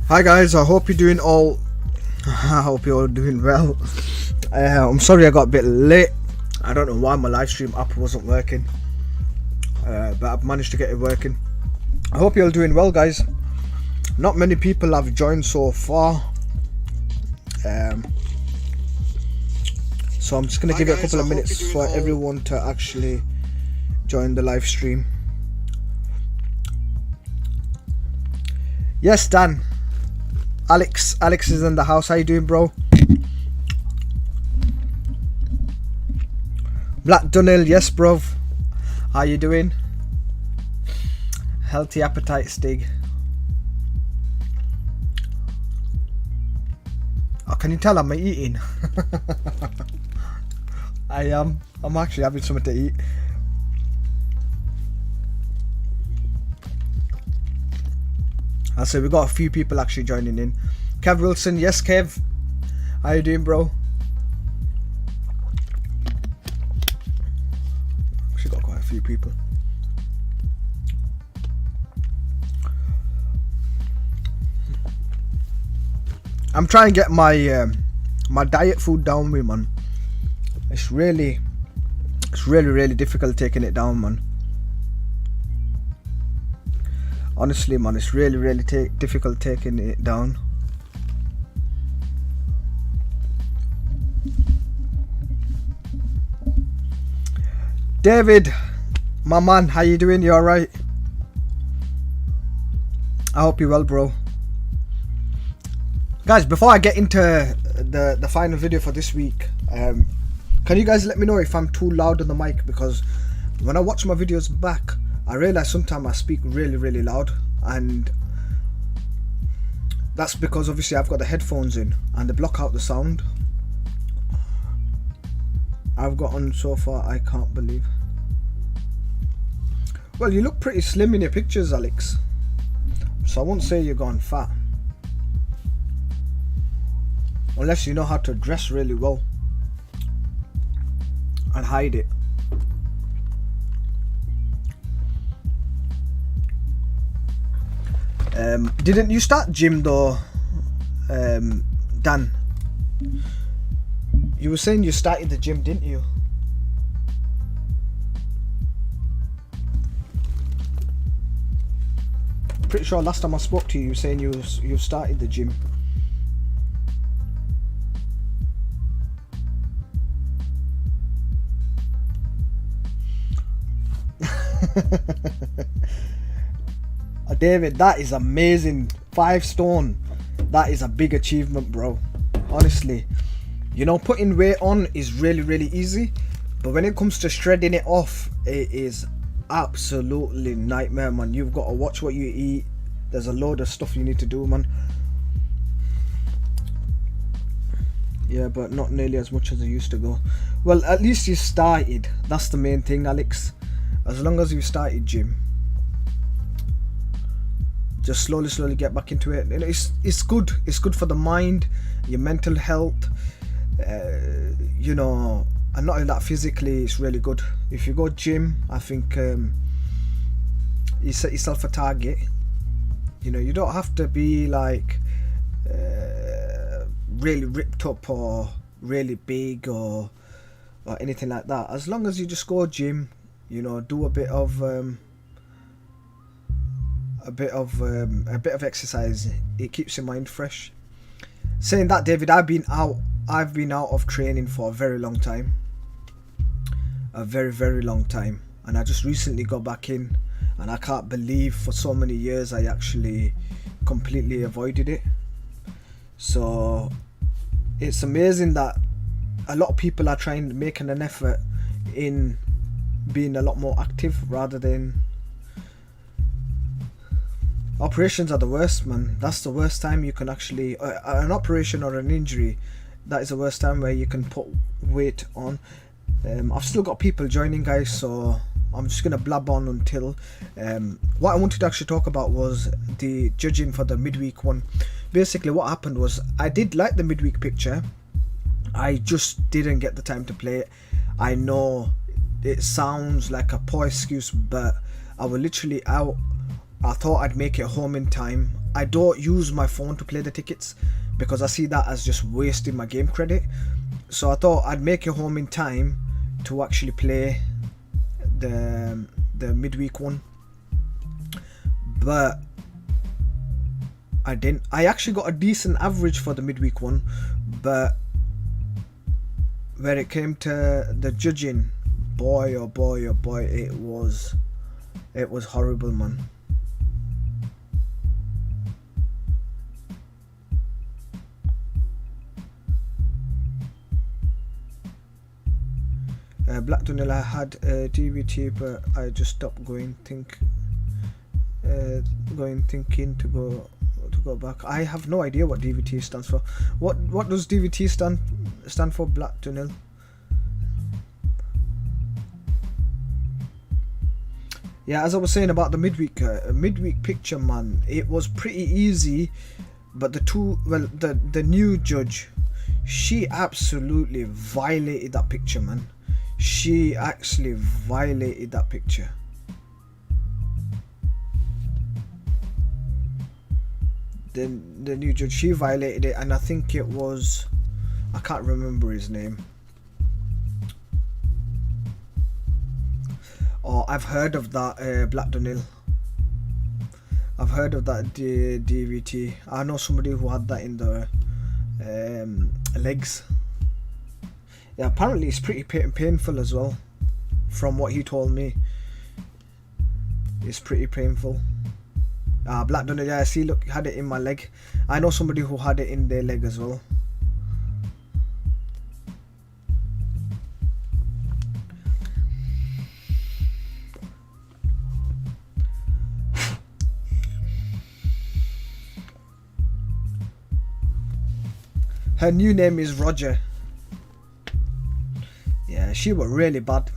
Hi guys, I hope you're doing all I hope you're all doing well. I'm sorry I got a bit late. I don't know why my live stream app wasn't working, but I've managed to get it working. I hope you're all doing well, guys. Not many people have joined so far, so I'm just gonna give it a couple of minutes for everyone to actually join the live stream. Yes, Dan. Alex is in the house. How you doing, bro? Black Dunhill, yes, bro. How you doing? Healthy appetite, Stig. Oh, can you tell I'm eating? I am. I'm actually having something to eat. I say we got a few people actually joining in. Kev Wilson, yes, Kev. How you doing, bro? Actually got quite a few people. I'm trying to get my my diet food down, man. It's really difficult taking it down, man. Honestly, man, it's really difficult taking it down. David, my man, how you doing? You alright? I hope you're well, bro. Guys, before I get into the final video for this week, can you guys let me know if I'm too loud on the mic? Because when I watch my videos back, I realize sometimes I speak really loud, and that's because obviously I've got the headphones in and they block out the sound. I've got on so far, I can't believe. Well, you look pretty slim in your pictures, Alex, so I won't say you're gone fat, unless you know how to dress really well and hide it. Didn't you start gym though, Dan? You were saying you started the gym, didn't you? Pretty sure last time I spoke to you, you were saying you started the gym. David, that is amazing. 5 stone. That is a big achievement, bro. Honestly, you know, putting weight on is really easy, but when it comes to shredding it off, it is absolutely nightmare, man. You've got to watch what you eat. There's a load of stuff you need to do, man. Yeah, but not nearly as much as I used to go. Well, at least you started. That's the main thing, Alex. As long as you started gym, just slowly get back into it. And it's good. It's good for the mind, your mental health, you know, and not only that, physically it's really good. If you go gym, I think you set yourself a target. You know, you don't have to be like really ripped up or really big or anything like that. As long as you just go gym, you know, do a bit of exercise, it keeps your mind fresh. Saying that, David, I've been out of training for a very long time, very long time, and I just recently got back in, and I can't believe for so many years I actually completely avoided it. So it's amazing that a lot of people are making an effort in being a lot more active rather than. Operations are the worst, man. That's the worst time you can actually an operation or an injury. That is the worst time where you can put weight on. I've still got people joining, guys, so I'm just gonna blab on until what I wanted to actually talk about was the judging for the midweek one. Basically what happened was, I did like the midweek picture, I just didn't get the time to play it. I know it sounds like a poor excuse, but I was literally out. I thought I'd make it home in time, I don't use my phone to play the tickets because I see that as just wasting my game credit. So I thought I'd make it home in time to actually play the midweek one, but I didn't. I actually got a decent average for the midweek one, but when it came to the judging, boy oh boy oh boy, it was horrible, man. Black Tunnel, I had DVT, but I just stopped going thinking to go back. I have no idea what DVT stands for. What does DVT stand for, Black Tunnel? Yeah, as I was saying about the midweek picture, man, it was pretty easy, but the new judge, she absolutely violated that picture, man. She actually violated that picture. The new judge, she violated it, and I think it was, I can't remember his name. Oh, I've heard of that, Black Dunil. I've heard of that DVT. I know somebody who had that in the legs. Yeah, apparently it's pretty painful as well. From what he told me, it's pretty painful. Black Dunil, yeah, see, look, had it in my leg. I know somebody who had it in their leg as well. Her new name is Roger. Yeah, she was really bad,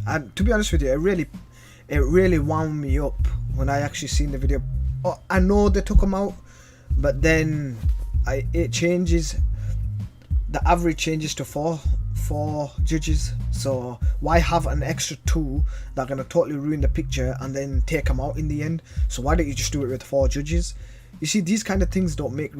and to be honest with you, it really wound me up when I actually seen the video. Oh, I know they took them out, but then it changes. The average changes to four judges. So why have an extra two that are gonna totally ruin the picture and then take them out in the end? So why don't you just do it with 4 judges? You see, these kind of things don't make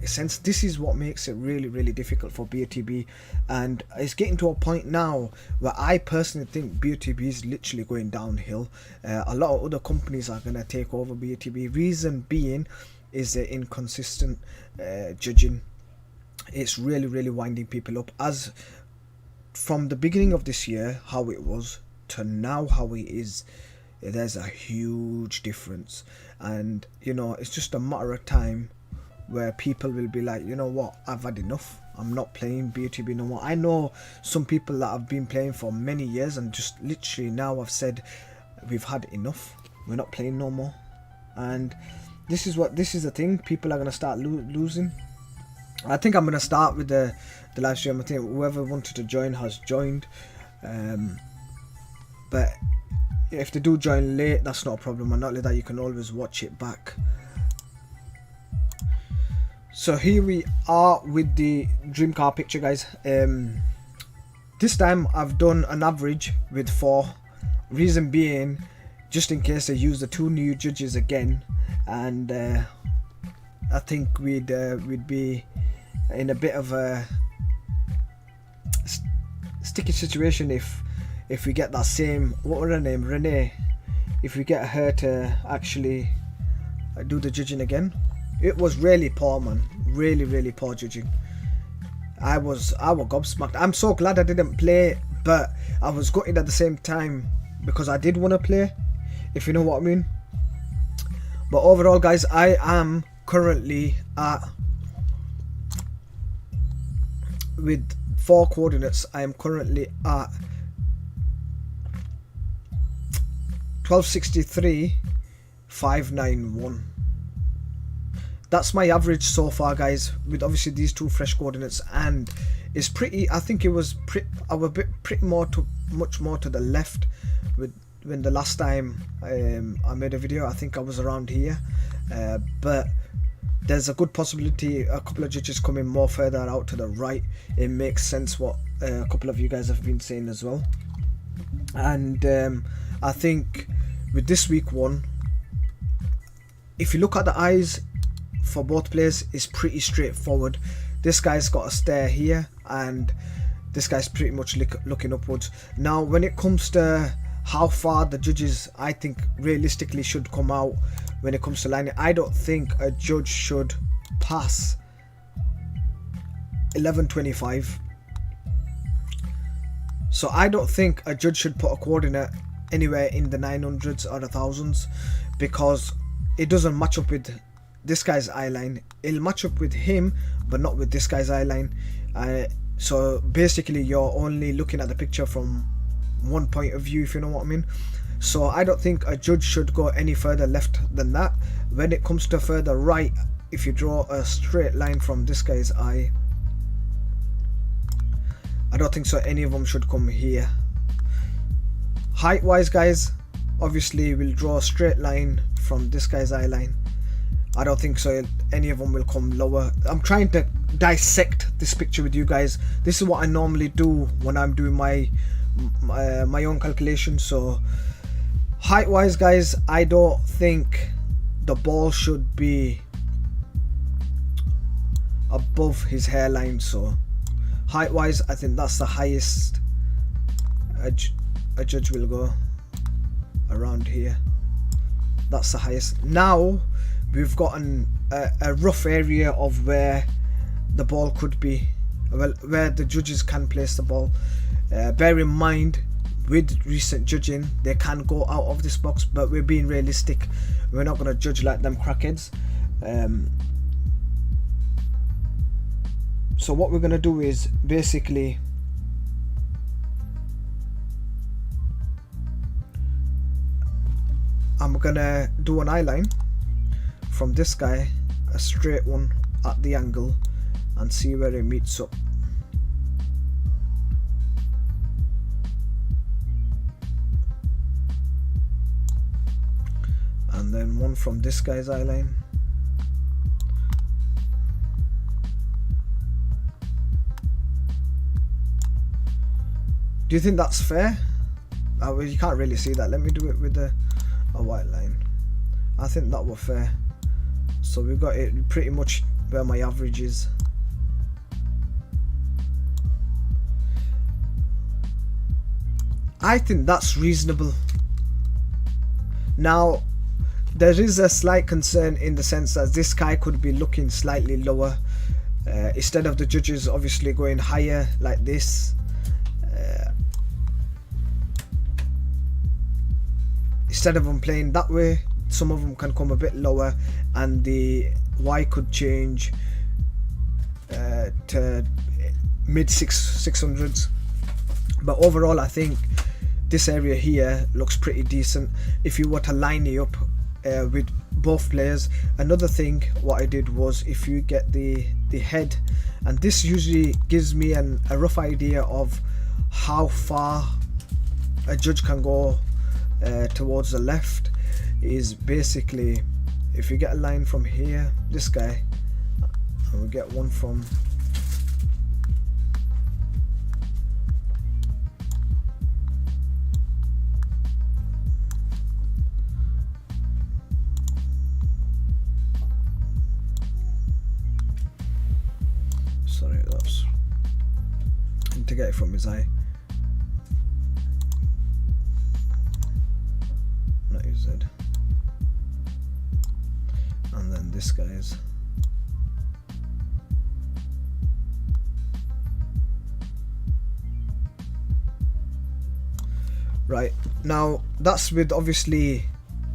sense. This is what makes it really difficult for BOTB, and it's getting to a point now where I personally think BOTB is literally going downhill. A lot of other companies are going to take over BOTB. Reason being is the inconsistent judging. It's really winding people up. As from the beginning of this year, how it was, to now how it is, there's a huge difference. And you know, it's just a matter of time where people will be like, you know what, I've had enough, I'm not playing BOTB no more. I know some people that have been playing for many years and just literally now have said, we've had enough, we're not playing no more. And this is the thing, people are going to start losing. I think I'm going to start with the live stream. I think whoever wanted to join has joined, but if they do join late, that's not a problem, and not only that, you can always watch it back. So here we are with the DREAMCAR picture, guys. This time I've done an average with 4. Reason being, just in case they use the 2 new judges again, and I think we'd be in a bit of a sticky situation if we get that same, what was her name, Renee, if we get her to actually do the judging again. It was really poor, man, really poor judging. I was gobsmacked. I'm so glad I didn't play, but I was gutted at the same time because I did want to play, if you know what I mean. But overall, guys, I am currently at, with 4 coordinates, I am currently at 1263,591. That's my average so far, guys, with obviously these 2 fresh coordinates, and it's pretty, I think it was I was pretty much more to the left when the last time I made a video. I think I was around here, but there's a good possibility a couple of judges coming more further out to the right. It makes sense what a couple of you guys have been saying as well. And I think with this week one, if you look at the eyes for both players, it's pretty straightforward. This guy's got a stare here, and this guy's pretty much looking upwards. Now when it comes to how far the judges, I think, realistically should come out when it comes to lining, I don't think a judge should pass 1125. So I don't think a judge should put a coordinate anywhere in the 900s or the thousands, because it doesn't match up with this guy's eye line. It'll match up with him, but not with this guy's eye line. So basically you're only looking at the picture from one point of view, if you know what I mean. So I don't think a judge should go any further left than that. When it comes to further right, if you draw a straight line from this guy's eye, I don't think so any of them should come here. Height wise, guys, obviously we'll draw a straight line from this guy's eye line. I don't think so any of them will come lower. I'm trying to dissect this picture with you guys. This is what I normally do when I'm doing my own calculations. So height wise, guys, I don't think the ball should be above his hairline. So height wise, I think that's the highest a judge will go, around here. That's the highest. Now we've got a rough area of where the ball could be, well, where the judges can place the ball. Bear in mind, with recent judging, they can go out of this box, but we're being realistic. We're not going to judge like them crackheads. So what we're going to do is basically I'm going to do an eye line from this guy, a straight one at the angle, and see where it meets up. And then one from this guy's eye line. Do you think that's fair? Well, you can't really see that. Let me do it with a white line. I think that was fair. So we've got it pretty much where my average is. I think that's reasonable. Now there is a slight concern in the sense that this guy could be looking slightly lower, instead of the judges obviously going higher like this. Instead of them playing that way, some of them can come a bit lower, and the Y could change to mid 600s. But overall, I think this area here looks pretty decent if you were to line it up with both players. Another thing what I did was, if you get the head, and this usually gives me a rough idea of how far a judge can go towards the left, is basically if you get a line from here, this guy, and we get one from to get it from his eye, not his head, and then this guy's. Right, now that's with obviously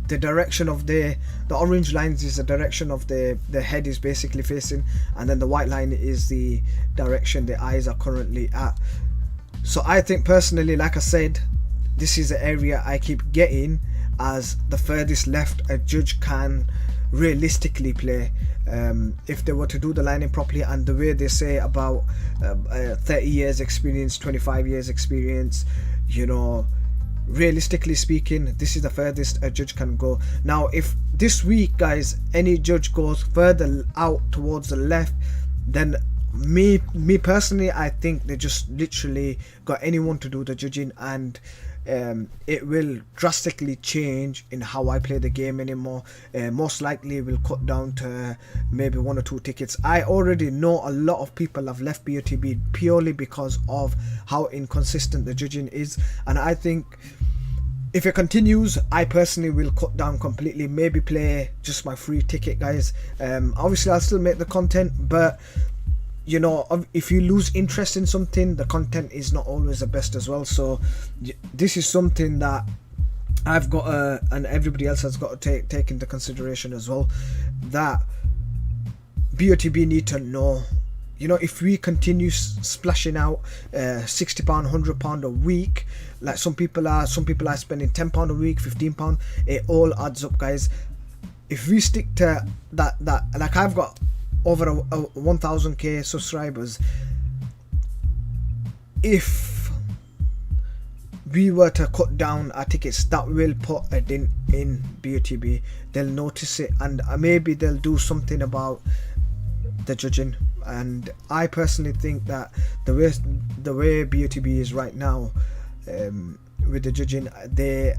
the direction of the orange lines is the direction of the head is basically facing, and then the white line is the direction the eyes are currently at. So I think personally, like I said, this is the area I keep getting as the furthest left a judge can realistically play, if they were to do the lining properly, and the way they say about 30 years experience, 25 years experience, you know, realistically speaking, this is the furthest a judge can go. Now if this week, guys, any judge goes further out towards the left, then me personally, I think they just literally got anyone to do the judging, and it will drastically change in how I play the game anymore. Most likely will cut down to maybe 1 or 2 tickets. I already know a lot of people have left BOTB purely because of how inconsistent the judging is, and I think if it continues, I personally will cut down completely, maybe play just my free ticket, guys. Obviously I'll still make the content, but you know, if you lose interest in something, the content is not always the best as well. So this is something that I've got to, and everybody else has got to take into consideration as well, that BOTB need to know, you know, if we continue splashing out £60, £100 a week, like some people are spending £10 a week, £15, it all adds up, guys. If we stick to that, like I've got over 1000k subscribers. If we were to cut down our tickets, that will put a dent in BOTB. They'll notice it, and maybe they'll do something about the judging. And I personally think that the way BOTB is right now, with the judging, they're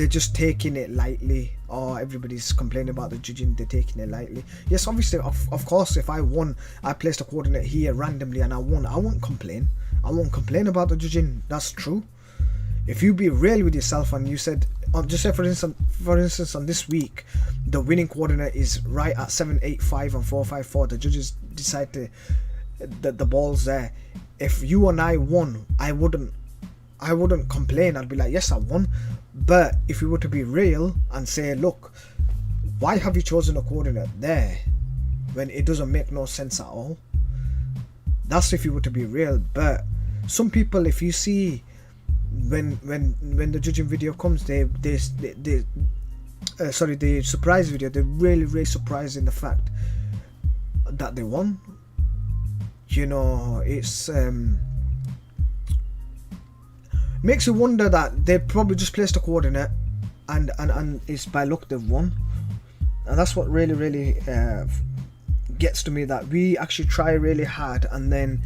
just taking it lightly. Or everybody's complaining about the judging, they're taking it lightly. Yes, obviously, of course, if I won, I placed a coordinate here randomly and I won, I won't complain. I won't complain about the judging. That's true. If you be real with yourself and you said, just say for instance on this week, the winning coordinate is right at 785 and 454. The judges decide to the ball's there. If you and I won, I wouldn't complain. I'd be like, yes, I won. But if we were to be real and say, look, why have you chosen a coordinate there when it doesn't make no sense at all? That's if you were to be real. But some people, if you see when the judging video comes, the surprise video, they're really surprised in the fact that they won. You know, it's makes you wonder that they probably just placed a coordinate and it's by luck they've won. And that's what really gets to me, that we actually try really hard and then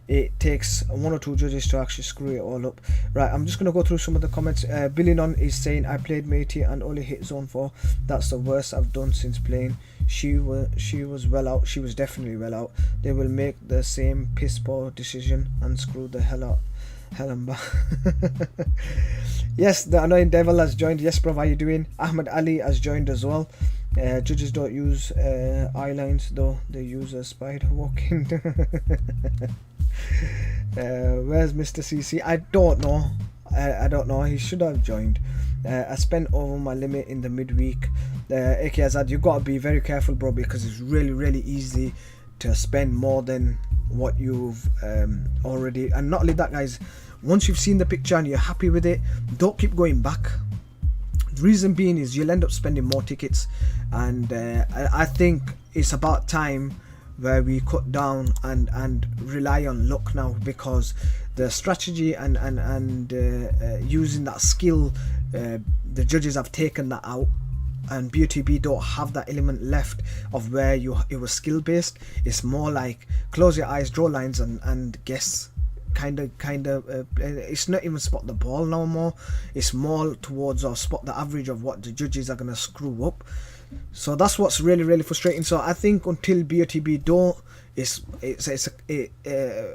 it takes 1 or 2 judges to actually screw it all up. Right, I'm just going to go through some of the comments. Billy Non is saying, I played matey and only hit zone 4. That's the worst I've done since playing. She was well out. She was definitely well out. They will make the same piss poor decision and screw the hell out. Yes, the annoying devil has joined. Yes, bro, how you doing? Ahmed Ali has joined as well. Judges don't use eye lines though, they use a spider walking. Where's Mr. CC? I don't know. I don't know. He should have joined. I spent over my limit in the midweek. AK Azad, you gotta be very careful, bro, because it's really easy to spend more than what you've already. And not only that, guys, once you've seen the picture and you're happy with it, don't keep going back. The reason being is you'll end up spending more tickets, and I think it's about time where we cut down and rely on luck now, because the strategy and using that skill, the judges have taken that out, and BOTB don't have that element left of where it was skill based. It's more like close your eyes, draw lines and guess. Kind of it's not even spot the ball no more. It's more towards or spot the average of what the judges are going to screw up. So that's what's really frustrating. So I think until BOTB don't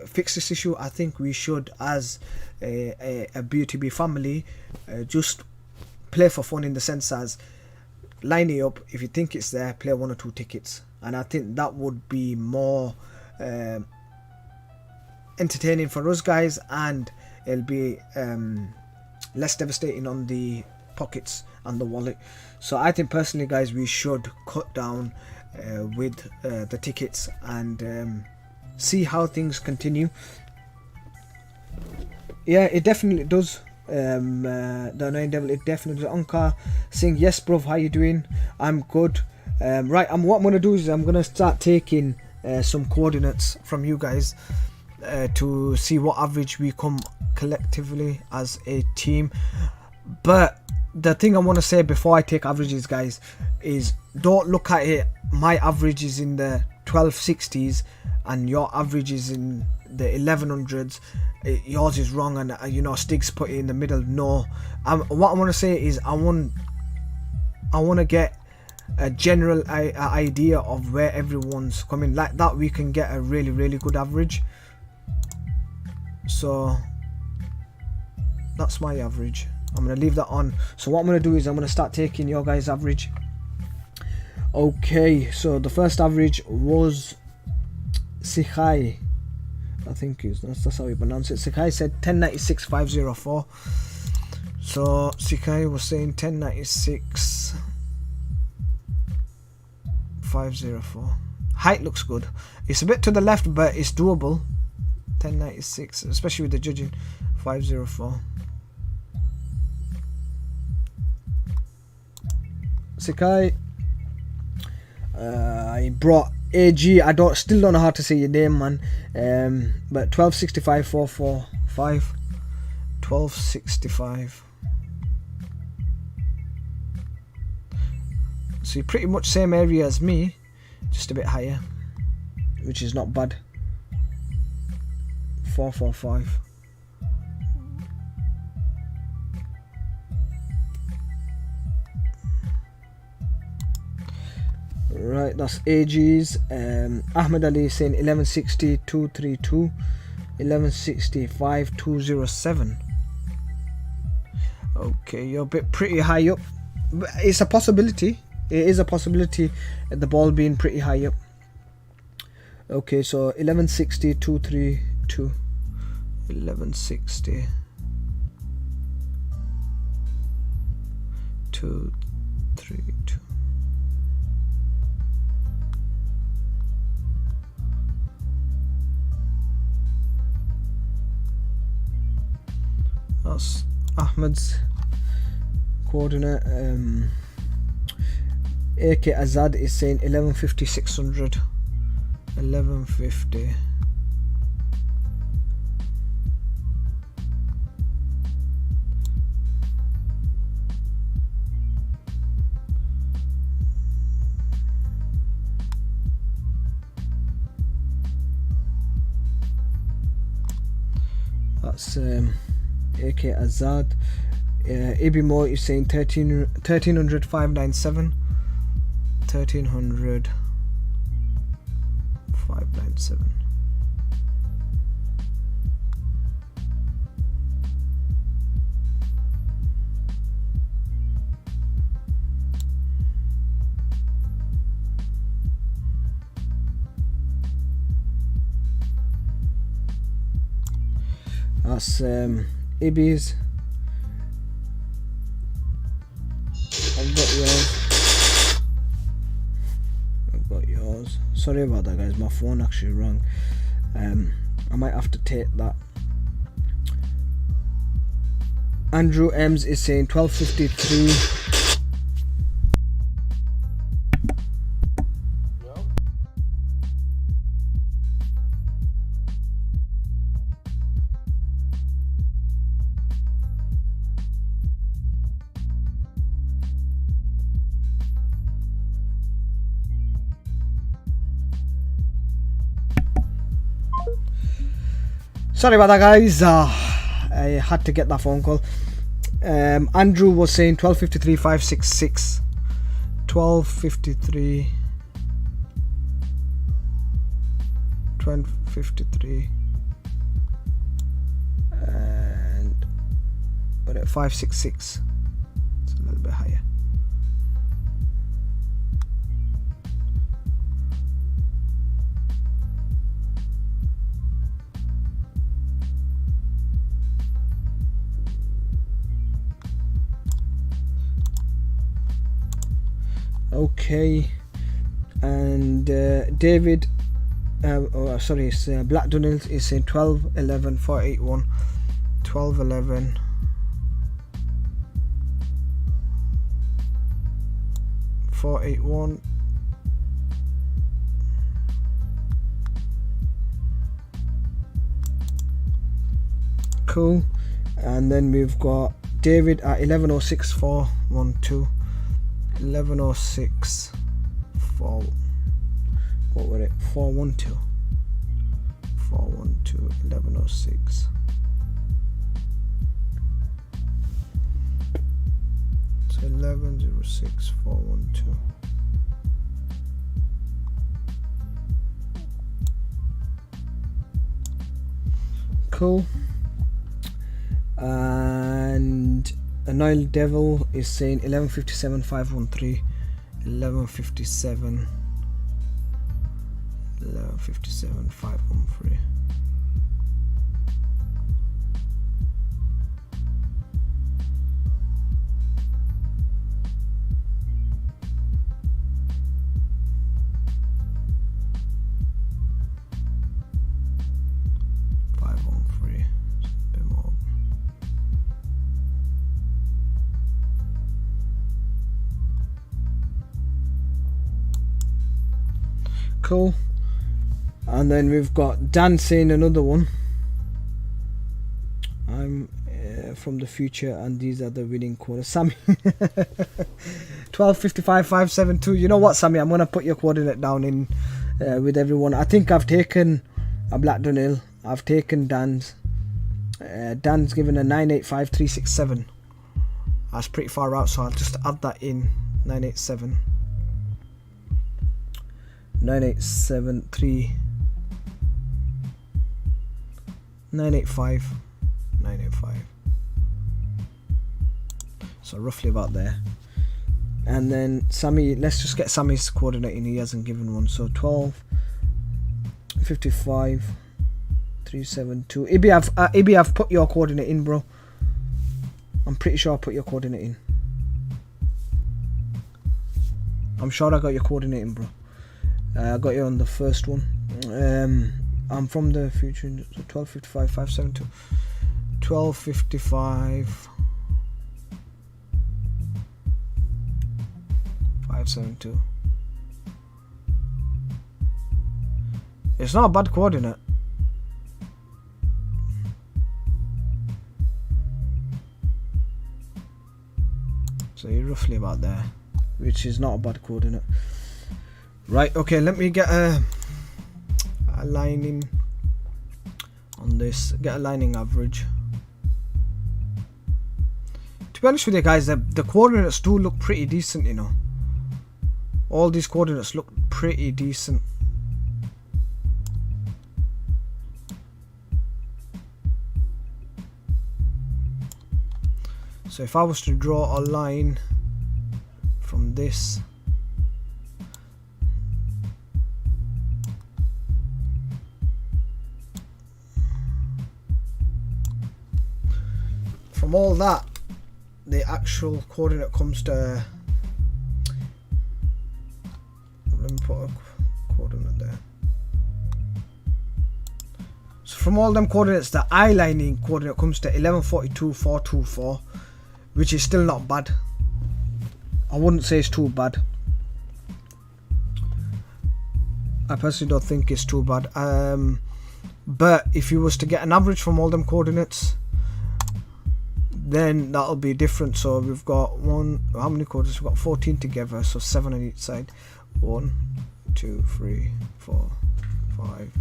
fix this issue, I think we should, as a BOTB family, just play for fun, in the sense as line it up. If you think it's there, play 1 or 2 tickets, and I think that would be more entertaining for us guys, and it'll be less devastating on the pockets and the wallet. So I think personally, guys, we should cut down with the tickets and see how things continue. Yeah, it definitely does. The annoying devil, it definitely does. Ankar saying, yes bro, how you doing? I'm good. Right, what I'm gonna do is I'm gonna start taking some coordinates from you guys to see what average we come collectively as a team. But the thing I want to say before I take averages, guys, is don't look at it, my average is in the 1260s and your average is in the 1100s, yours is wrong, and you know, Stig's put it in the middle. No, what I want to say is I want to get a general idea of where everyone's coming. Like that, we can get a really good average. So that's my average. I'm going to leave that on. So what I'm going to do is I'm going to start taking your guys' average. Okay, so the first average was Sikai, I think that's how you pronounce it. Sikai said 1096,504. So Sikai was saying 1096,504. Height looks good. It's a bit to the left, but it's doable. 1096, especially with the judging. 504. Sikai, I brought AG. I still don't know how to say your name, man. But 1265,445. 1265. So you're pretty much same area as me, just a bit higher, which is not bad. 445. Right, that's AG's. Ahmed Ali is saying 1160, 232, 1165, 207. Okay, you're a bit pretty high up, but it's a possibility. It is a possibility at the ball being pretty high up. Okay, so 1160, 232, 1160, 232. That's Ahmed's coordinate. AK Azad is saying 1150, 600, 1150. That's AK Azad. Ibimo is saying 1300, 597. 1300, 597. That's Ibi's. I've got yours. Sorry about that, guys. My phone actually rang. I might have to take that. Andrew Ems is saying 1253. Sorry about that, guys. I had to get that phone call. Andrew was saying 1253, 566. 1253. 1253. And what at 566. It's a little bit higher. Okay, and David, sorry, it's Black Donald is saying 12 11 481, 12 11 481. Cool, and then we've got David at 1106 412. 1106 4, what were it, 412 412 1106. So 1106 412. Cool. And Annoyed Devil is saying 1157 513. 1157 513. Cool. And then we've got Dan saying another one. I'm from the future and these are the winning quarters. Sammy 1255 572. You know what, Sammy, I'm gonna put your coordinate down in with everyone. I think I've taken a Blackdown Hill, I've taken Dan's. Dan's given a 985367. That's pretty far out, so I'll just add that in. 987 9873 985 985. So roughly about there. And then Sammy, let's just get Sammy's coordinate in. He hasn't given one. So 12 55 372. Ibi, I've put your coordinate in, bro. I'm pretty sure I put your coordinate in. I'm sure I got your coordinate in, bro. I got you on the first one. I'm from the future. So 1255 572. 1255 572. It's not a bad coordinate. So you're roughly about there, which is not a bad coordinate. Right, okay, let me get a lining on this. Get a lining average. To be honest with you guys, the coordinates do look pretty decent, you know. All these coordinates look pretty decent. So if I was to draw a line from this, from all that, the actual coordinate comes to, let me put a coordinate there. So from all them coordinates, the eye lining coordinate comes to 1142 424, which is still not bad. I wouldn't say it's too bad. I personally don't think it's too bad. But if you was to get an average from all them coordinates, then that'll be different. So we've got how many coordinates? We've got 14 together, so 7 on each side. 1 2 3 4 5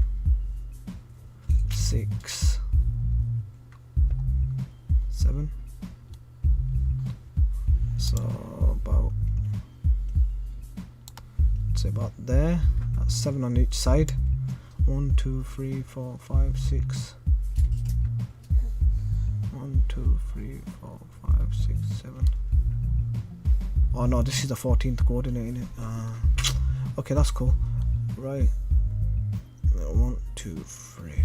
6 7. So about, say about there. That's 7 on each side. 1 2 3 4 5 6. 1 2 3 4 5 6 7. Oh no, this is the 14th coordinate in it. Okay, that's cool. Right. 1 2 3 4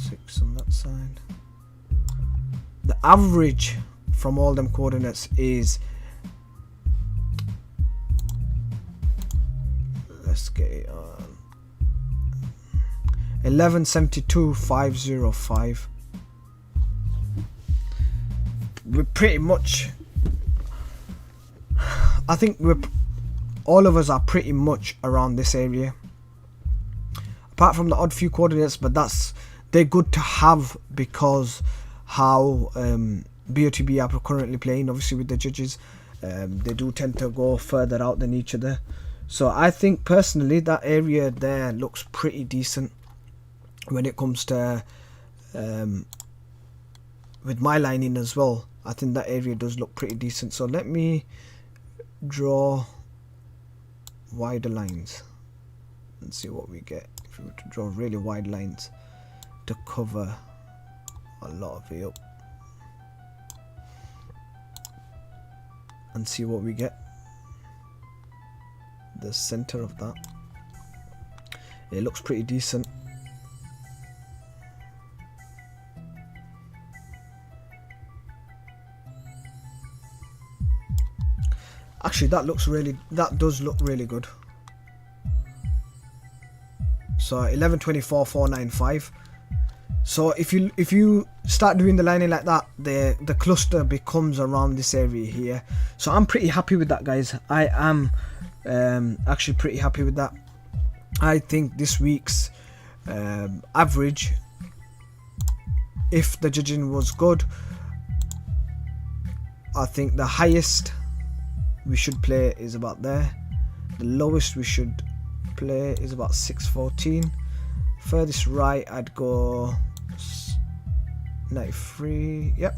6 on that side. The average from all them coordinates is, let's get it on, 1172 505. We're pretty much, I think all of us are pretty much around this area, apart from the odd few coordinates, but they're good to have because how BOTB are currently playing, obviously with the judges, they do tend to go further out than each other. So I think personally that area there looks pretty decent when it comes to with my lining as well. I think that area does look pretty decent. So let me draw wider lines and see what we get if we were to draw really wide lines to cover a lot of it up, and see what we get. The center of that, it looks pretty decent. Actually, that does look really good. So 1124,495. So if you start doing the lining like that, the cluster becomes around this area here. So I'm pretty happy with that, guys. I am actually pretty happy with that. I think this week's average, if the judging was good, I think the highest we should play is about there. The lowest we should play is about 614. Furthest right, I'd go 93. Yep.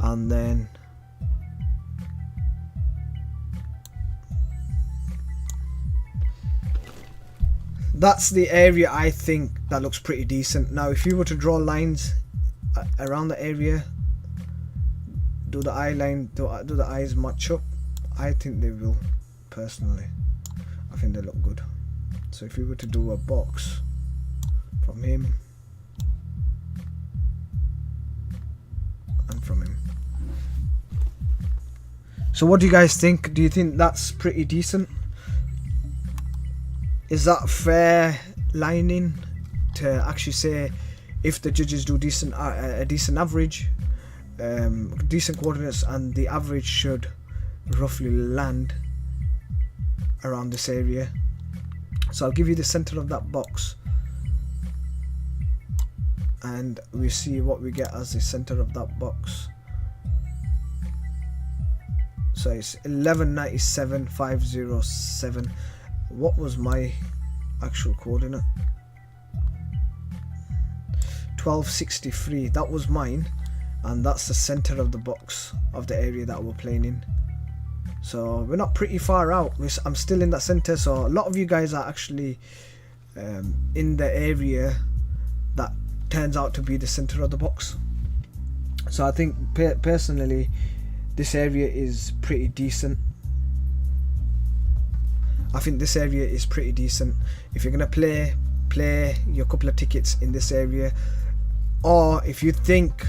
And then that's the area I think that looks pretty decent. Now if you were to draw lines around the area, do the eye line, do the eyes match up? I think they will. Personally, I think they look good. So if you were to do a box from him and from him, so what do you guys think? Do you think that's pretty decent? Is that fair lining to actually say if the judges do decent, a decent average, decent coordinates, and the average should roughly land around this area? So I'll give you the center of that box and we see what we get as the center of that box. So it's 1197,507. What was my actual coordinate? 1263. That was mine, and that's the center of the box of the area that we're playing in. So we're not pretty far out. I'm still in that center, so a lot of you guys are actually in the area that turns out to be the center of the box. So I think personally this area is pretty decent. I think this area is pretty decent. If you're gonna play your couple of tickets in this area, or if you think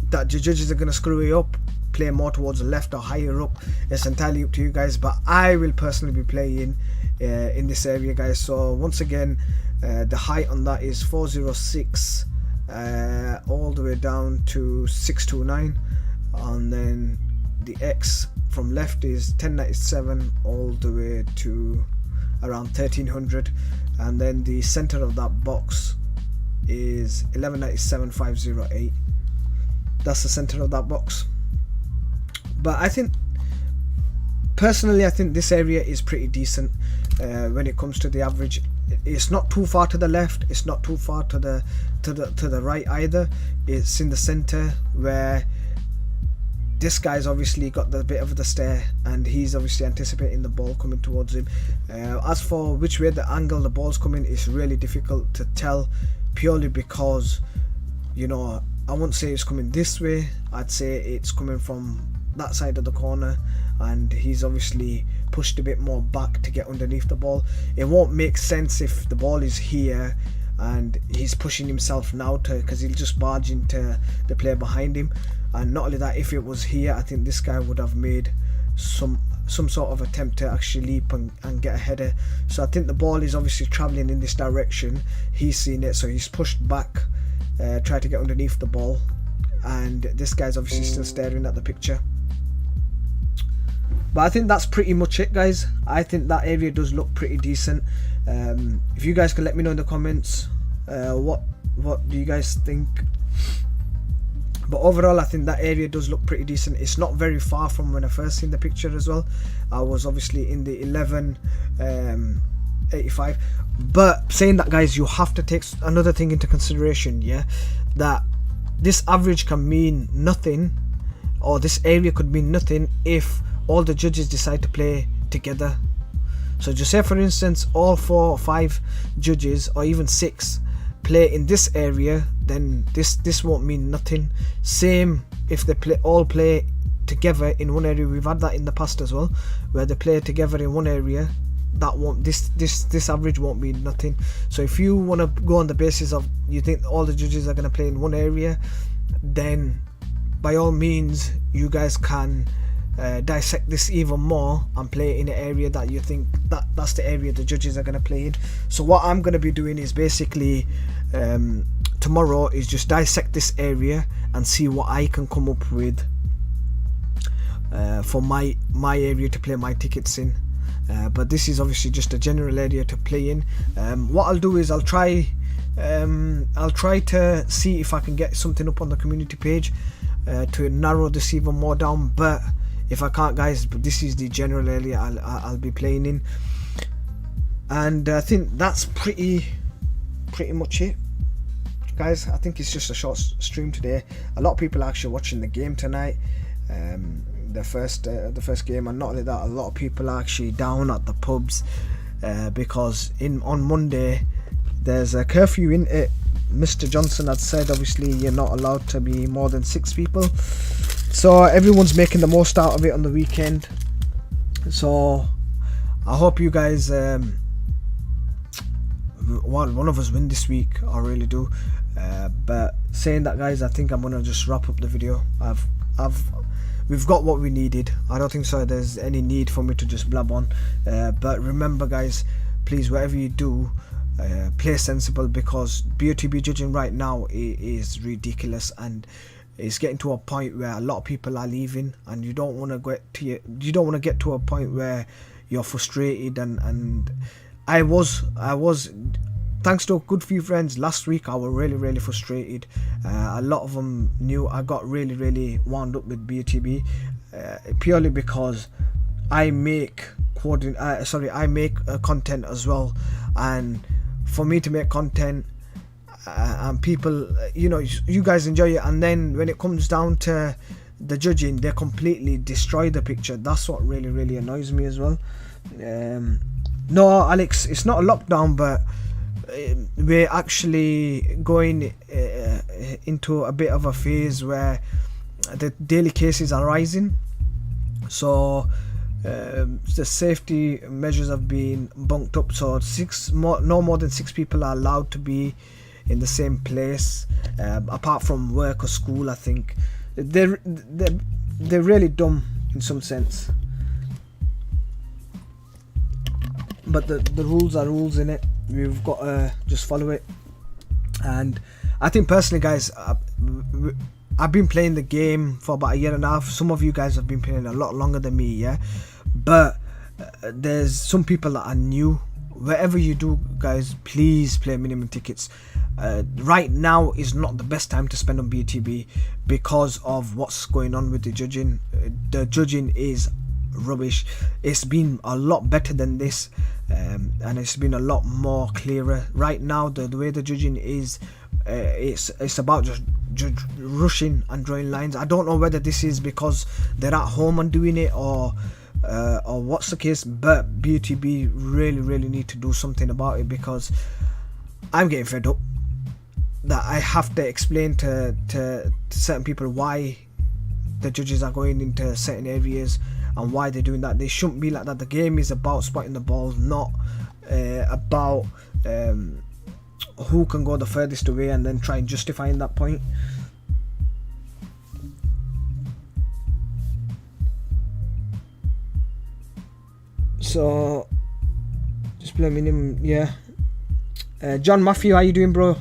that the judges are gonna screw you up, play more towards the left or higher up. It's entirely up to you guys, but I will personally be playing in this area, guys. So once again, the height on that is 406 all the way down to 629, and then the X from left is 1097 all the way to around 1300, and then the center of that box is 1197,508. That's the center of that box. But I think personally, I think this area is pretty decent when it comes to the average. It's not too far to the left, it's not too far to the right either. It's in the center where this guy's obviously got the bit of the stare, and he's obviously anticipating the ball coming towards him. As for which way the angle the ball's coming, it's really difficult to tell, purely because, you know, I won't say it's coming this way, I'd say it's coming from that side of the corner, and he's obviously pushed a bit more back to get underneath the ball. It won't make sense if the ball is here and he's pushing himself now because he'll just barge into the player behind him. And not only that, if it was here, I think this guy would have made some sort of attempt to actually leap and get a header. So I think the ball is obviously traveling in this direction. He's seen it, so he's pushed back, tried to get underneath the ball, and this guy's obviously still staring at the picture. But I think that's pretty much it, guys. I think that area does look pretty decent. If you guys can let me know in the comments what do you guys think. But overall, I think that area does look pretty decent. It's not very far from when I first seen the picture as well. I was obviously in the 1185. But saying that, guys, you have to take another thing into consideration, yeah, that this average can mean nothing, or this area could mean nothing if all the judges decide to play together. So just say, for instance, all 4 or 5 judges, or even 6, play in this area, then this won't mean nothing. Same if they all play together in one area. We've had that in the past as well, where they play together in one area. That won't, this average won't mean nothing. So if you want to go on the basis of you think all the judges are going to play in one area, then by all means you guys can dissect this even more and play in an area that you think that's the area the judges are going to play in. So what I'm going to be doing is basically tomorrow is just dissect this area and see what I can come up with for my area to play my tickets in. But this is obviously just a general area to play in. What I'll do is I'll try to see if I can get something up on the community page to narrow this even more down. But if I can't, guys, but this is the general area I'll be playing in. And I think that's pretty much it, guys. I think it's just a short stream today. A lot of people are actually watching the game tonight, the first game, and not only that, a lot of people are actually down at the pubs because on Monday there's a curfew in it. Mr. Johnson had said obviously you're not allowed to be more than 6 people, so everyone's making the most out of it on the weekend. So I hope you guys one of us win this week. I really do. But saying that, guys, I think I'm gonna just wrap up the video. We've got what we needed. I don't think so there's any need for me to just blab on. But remember, guys, please, whatever you do, play sensible, because BOTB judging right now is ridiculous, and it's getting to a point where a lot of people are leaving, and you don't want to get to a point where you're frustrated. And I was thanks to a good few friends last week, I was really frustrated. A lot of them knew I got really wound up with BOTB purely because I make content as well, and for me to make content and people, you guys enjoy it, and then when it comes down to the judging, they completely destroy the picture. That's what really annoys me as well. No, Alex, it's not a lockdown, but we're actually going into a bit of a phase where the daily cases are rising, so the safety measures have been bunked up, so no more than 6 people are allowed to be in the same place, apart from work or school. I think they're really dumb in some sense, but the rules are rules in it. We've got to just follow it. And I think personally, guys, I've been playing the game for about 1.5 years. Some of you guys have been playing a lot longer than me, yeah, but there's some people that are new. Whatever you do, guys, please play minimum tickets. Right now is not the best time to spend on BOTB because of what's going on with the judging. The judging is rubbish. It's been a lot better than this, and it's been a lot more clearer. Right now, the way the judging is, it's about just rushing and drawing lines. I don't know whether this is because they're at home and doing it, or what's the case, but BOTB really need to do something about it, because I'm getting fed up that I have to explain to certain people why the judges are going into certain areas and why they're doing that. They shouldn't be like that. The game is about spotting the balls, not about who can go the furthest away and then try and justifying that point. So just play minimum, yeah. John Matthew, how you doing, bro?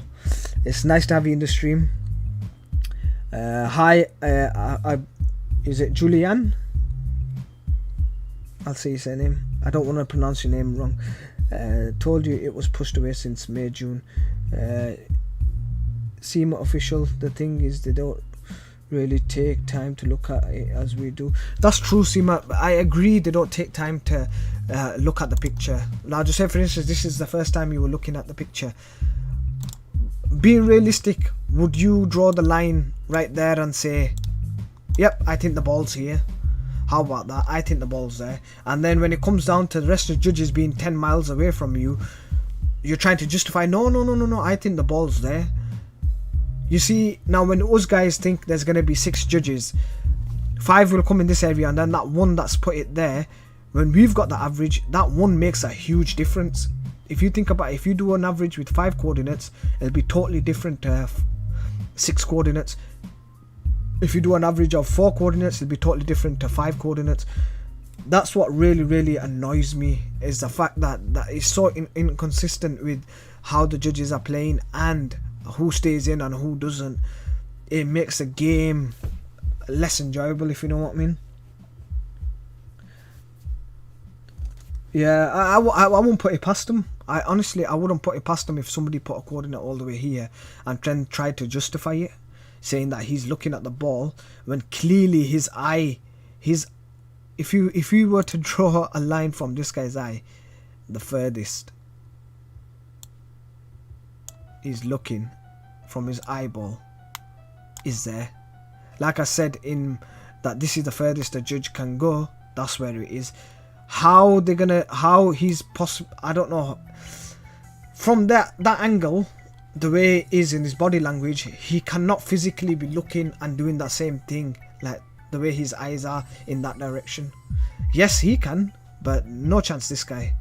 It's nice to have you in the stream. Hi, is it Julian? I'll say your surname. I don't want to pronounce your name wrong. Told you it was pushed away since May, June. SEMA official. The thing is, they don't really take time to look at it as we do. That's true, Seema. I agree they don't take time to look at the picture. Now just say for instance this is the first time you were looking at the picture. Being realistic, would you draw the line right there and say, yep, I think the ball's here? How about that? I think the ball's there. And then when it comes down to the rest of the judges being 10 miles away from you, you're trying to justify, no, I think the ball's there. You see, now when us guys think there's going to be 6 judges, 5 will come in this area, and then that one that's put it there, when we've got the average, that one makes a huge difference. If you think about it, if you do an average with 5 coordinates, it'll be totally different to 6 coordinates. If you do an average of 4 coordinates, it'll be totally different to 5 coordinates. That's what really annoys me, is the fact that it's so inconsistent with how the judges are playing and who stays in and who doesn't. It makes the game less enjoyable, if you know what I mean. Yeah, I won't put it past them. I wouldn't put it past them if somebody put a coordinate all the way here and then tried to justify it, saying that he's looking at the ball when clearly his eye, if you were to draw a line from this guy's eye, the furthest he's looking from his eyeball is there. Like I said, in that this is the furthest a judge can go, that's where it is. How he's possible, I don't know. From that angle, the way it is in his body language, he cannot physically be looking and doing that same thing, like the way his eyes are in that direction. Yes, he can, but no chance this guy.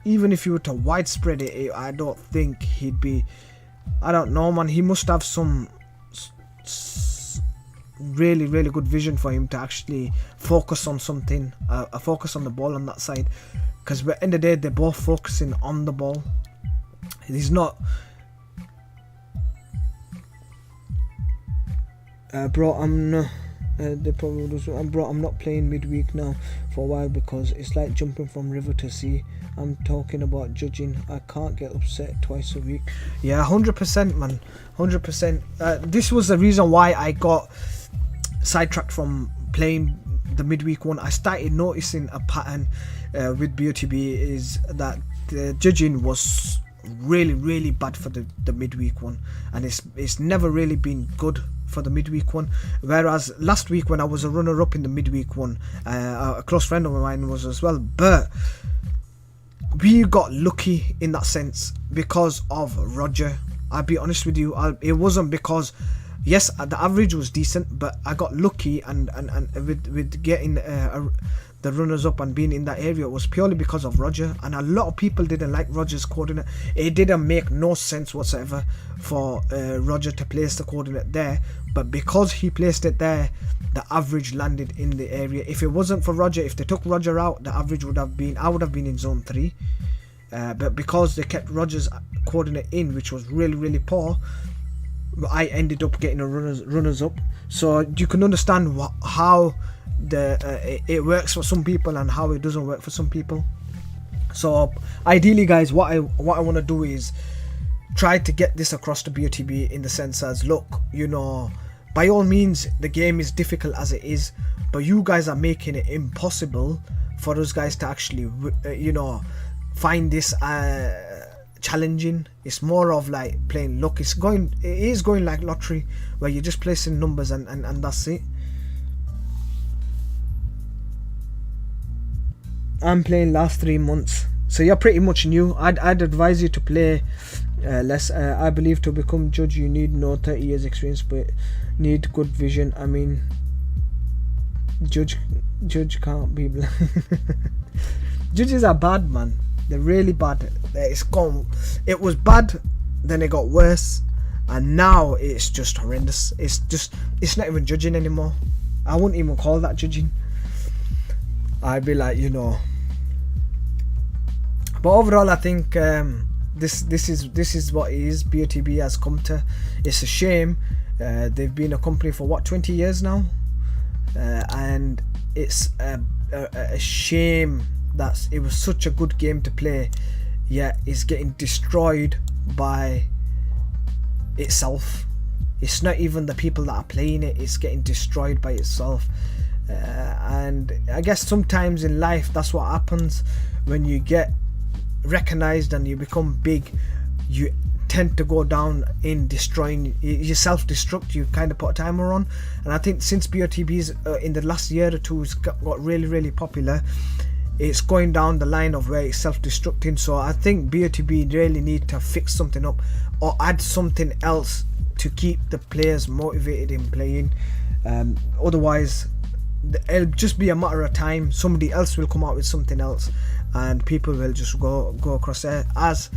Even if you were to widespread it, I don't think he'd be, I don't know, man. He must have some really good vision for him to actually focus on something, focus on the ball on that side, because at the end of the day they're both focusing on the ball. He's not bro, I'm not I'm not playing midweek now for a while because it's like jumping from river to sea. I'm talking about judging. I can't get upset twice a week. Yeah, 100%, man, 100%. This was the reason why I got sidetracked from playing the midweek one. I started noticing a pattern with BOTB, is that the judging was really bad for the midweek one, and it's never really been good for the midweek one. Whereas last week when I was a runner-up in the midweek one, a close friend of mine was as well, but we got lucky in that sense because of Roger. I'll be honest with you, it wasn't because, yes, the average was decent, but I got lucky and with getting the runners up and being in that area was purely because of Roger. And a lot of people didn't like Roger's coordinate. It didn't make no sense whatsoever for Roger to place the coordinate there, but because he placed it there, the average landed in the area. If it wasn't for Roger, if they took Roger out, the average would have been, I would have been in zone 3, but because they kept Roger's coordinate in, which was really poor, I ended up getting a runners up. So you can understand how it works for some people and how it doesn't work for some people. So ideally, guys, what I want to do is try to get this across to BOTB in the sense as, look, you know, by all means the game is difficult as it is, but you guys are making it impossible for us guys to actually you know, find this challenging. It's more of like playing luck. It is going like lottery, where you're just placing numbers and that's it. I'm playing last 3 months, so you're pretty much new. I'd advise you to play less. I believe to become judge you need no 30 years experience, but need good vision. I mean, judge can't be blind. Judges are bad, man. They're really bad. It was bad, then it got worse, and now it's just horrendous. It's not even judging anymore. I wouldn't even call that judging. I'd be like, you know. But overall, I think this is what it is. BOTB has come to. It's a shame. They've been a company for what, 20 years now, and it's a shame that it was such a good game to play, yet it's getting destroyed by itself. It's not even the people that are playing it, it's getting destroyed by itself. And I guess sometimes in life that's what happens. When you get recognized and you become big, you tend to go down in destroying, you self-destruct, you kind of put a timer on. And I think since BOTB's in the last year or two has got really popular, it's going down the line of where it's self-destructing. So I think BOTB really need to fix something up or add something else to keep the players motivated in playing. Otherwise it'll just be a matter of time, somebody else will come out with something else and people will just go across there. As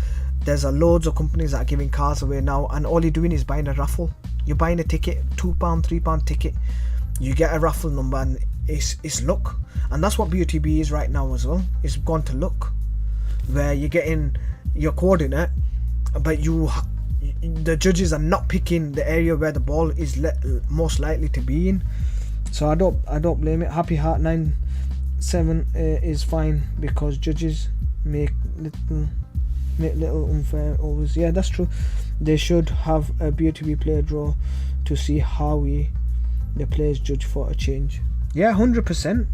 there's loads of companies that are giving cars away now, and all you're doing is buying a raffle. You're buying a ticket, £2, £3 ticket, you get a raffle number, and it's luck. And that's what BOTB is right now as well. It's gone to luck, where you're getting your coordinate, but the judges are not picking the area where the ball is most likely to be in. So I don't blame it. Happy Heart 97 is fine because judges make little unfair always. Yeah, that's true. They should have a BOTB player draw to see how the players judge for a change. Yeah, 100%.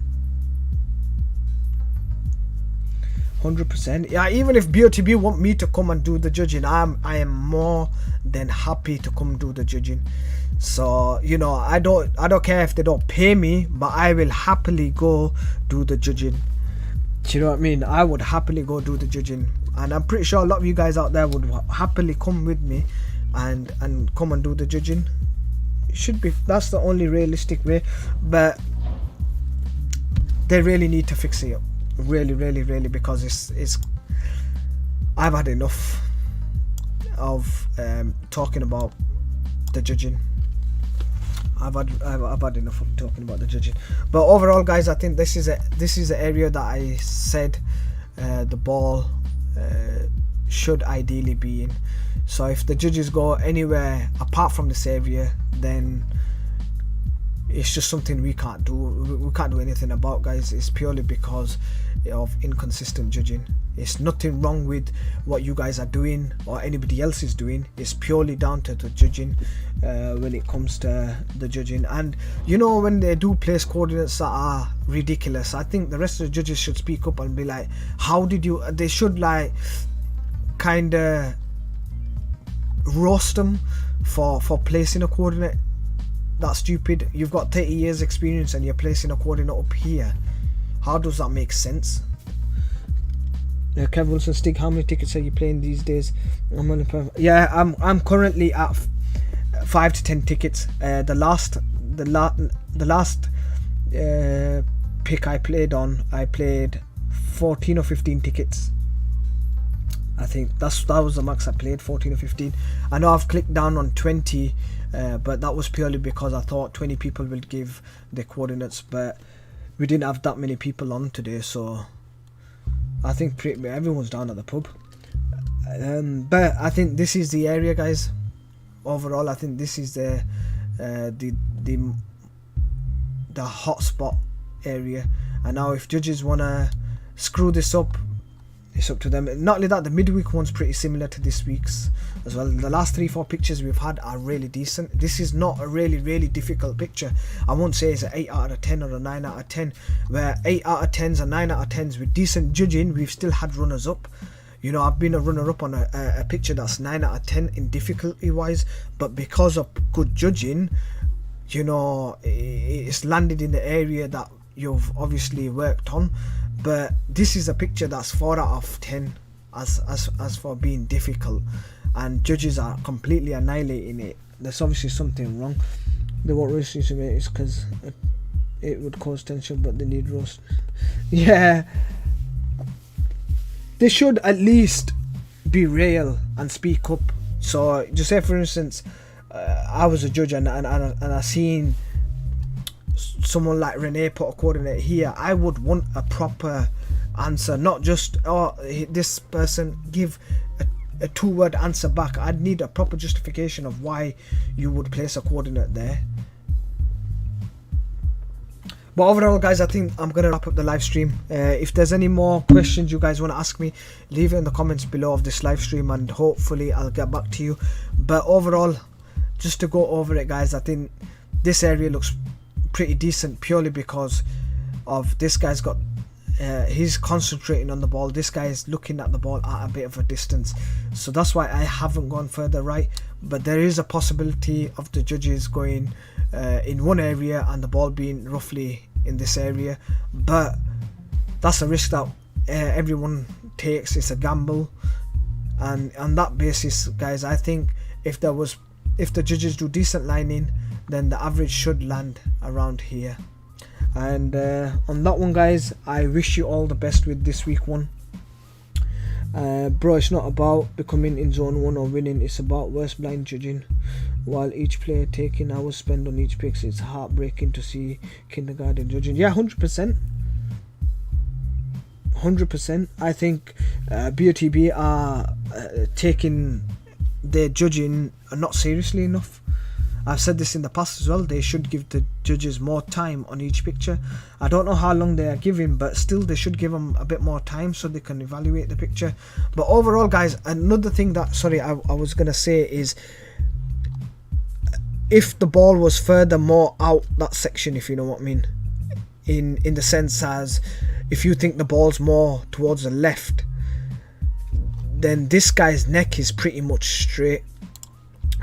100%. Yeah, even if BOTB want me to come and do the judging, I am more than happy to come do the judging. So you know, I don't care if they don't pay me, but I will happily go do the judging. Do you know what I mean? I would happily go do the judging, and I'm pretty sure a lot of you guys out there would happily come with me and come and do the judging. It should be, that's the only realistic way, but they really need to fix it up, really, because it's I've had enough of talking about the judging. I've had enough of talking about the judging. But overall, guys, I think this is the area that I said the ball should ideally be in. So if the judges go anywhere apart from this area, then it's just something we can't do. We can't do anything about, guys. It's purely because of inconsistent judging. It's nothing wrong with what you guys are doing or anybody else is doing. It's purely down to the judging when it comes to the judging. And you know, when they do place coordinates that are ridiculous, I think the rest of the judges should speak up and be like, how did you, they should like kind of roast them for placing a coordinate that's stupid. You've got 30 years experience and you're placing a coordinate up here. How does that make sense? Kev Wilson, Stig, how many tickets are you playing these days? I'm currently at 5 to 10 tickets. The last pick I played on, I played 14 or 15 tickets. I think that was the max I played, 14 or 15. I know I've clicked down on 20, but that was purely because I thought 20 people will give the coordinates, but we didn't have that many people on today, so I think everyone's down at the pub. But I think this is the area, guys. Overall, I think this is the hot spot area. And now if judges wanna screw this up, it's up to them. Not only that, the midweek one's pretty similar to this week's as well. The last 3-4 pictures we've had are really decent. This is not a really difficult picture. I won't say it's an 8 out of 10 or a 9 out of 10, where 8 out of 10s and 9 out of 10s with decent judging, we've still had runners up. You know, I've been a runner up on a picture that's 9 out of 10 in difficulty wise, but because of good judging, you know, it's landed in the area that you've obviously worked on. But this is a picture that's 4 out of 10 as for being difficult, and judges are completely annihilating it. There's obviously something wrong. They won't roast you is because it would cause tension, but they need roast. Yeah, they should at least be real and speak up. So just say, for instance, I was a judge and I seen someone like Renee put a coordinate here. I would want a proper answer, not just, oh, this person give a 2-word answer back. I'd need a proper justification of why you would place a coordinate there. But overall, guys, I think I'm gonna wrap up the live stream. If there's any more questions you guys want to ask me, leave it in the comments below of this live stream and hopefully I'll get back to you. But overall, just to go over it, guys, I think this area looks pretty decent purely because of this guy's got he's concentrating on the ball, this guy is looking at the ball at a bit of a distance, so that's why I haven't gone further right. But there is a possibility of the judges going in one area and the ball being roughly in this area, but that's a risk that everyone takes. It's a gamble, and on that basis, guys, I think if the judges do decent lining, then the average should land around here. And on that one, guys, I wish you all the best with this week one. Bro, it's not about becoming in zone 1 or winning, it's about worst blind judging. While each player taking hours spent on each picks, it's heartbreaking to see kindergarten judging. Yeah, 100%. 100%. I think BOTB are taking their judging not seriously enough. I've said this in the past as well. They should give the judges more time on each picture. I don't know how long they are giving, but still they should give them a bit more time so they can evaluate the picture. But overall, guys, another thing that I was gonna say is, if the ball was further more out that section, if you know what I mean, in the sense as if you think the ball's more towards the left, then this guy's neck is pretty much straight.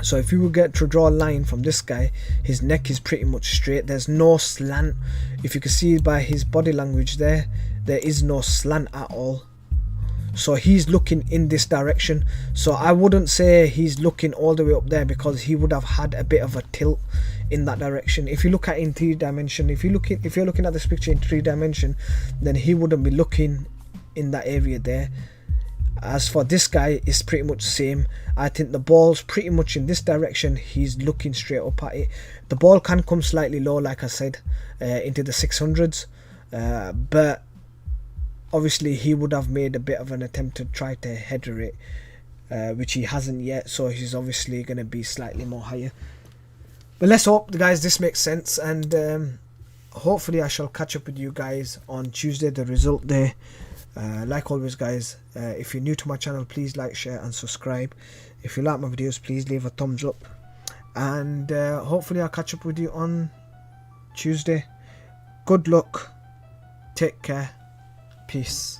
So if you were get to draw a line from this guy, his neck is pretty much straight. There's no slant. If you can see by his body language there is no slant at all. So he's looking in this direction. So I wouldn't say he's looking all the way up there, because he would have had a bit of a tilt in that direction. If you look at it in 3 dimension, if you're looking at this picture in 3 dimension, then he wouldn't be looking in that area there. As for this guy, it's pretty much the same. I think the ball's pretty much in this direction. He's looking straight up at it. The ball can come slightly low, like I said, into the 600s, but obviously he would have made a bit of an attempt to try to header it, which he hasn't yet, so he's obviously going to be slightly more higher. But let's hope, guys, this makes sense, and hopefully I shall catch up with you guys on Tuesday, the result day. Like always, guys, if you're new to my channel, please like, share and subscribe. If you like my videos, please leave a thumbs up, and hopefully I'll catch up with you on Tuesday. Good luck, take care, peace.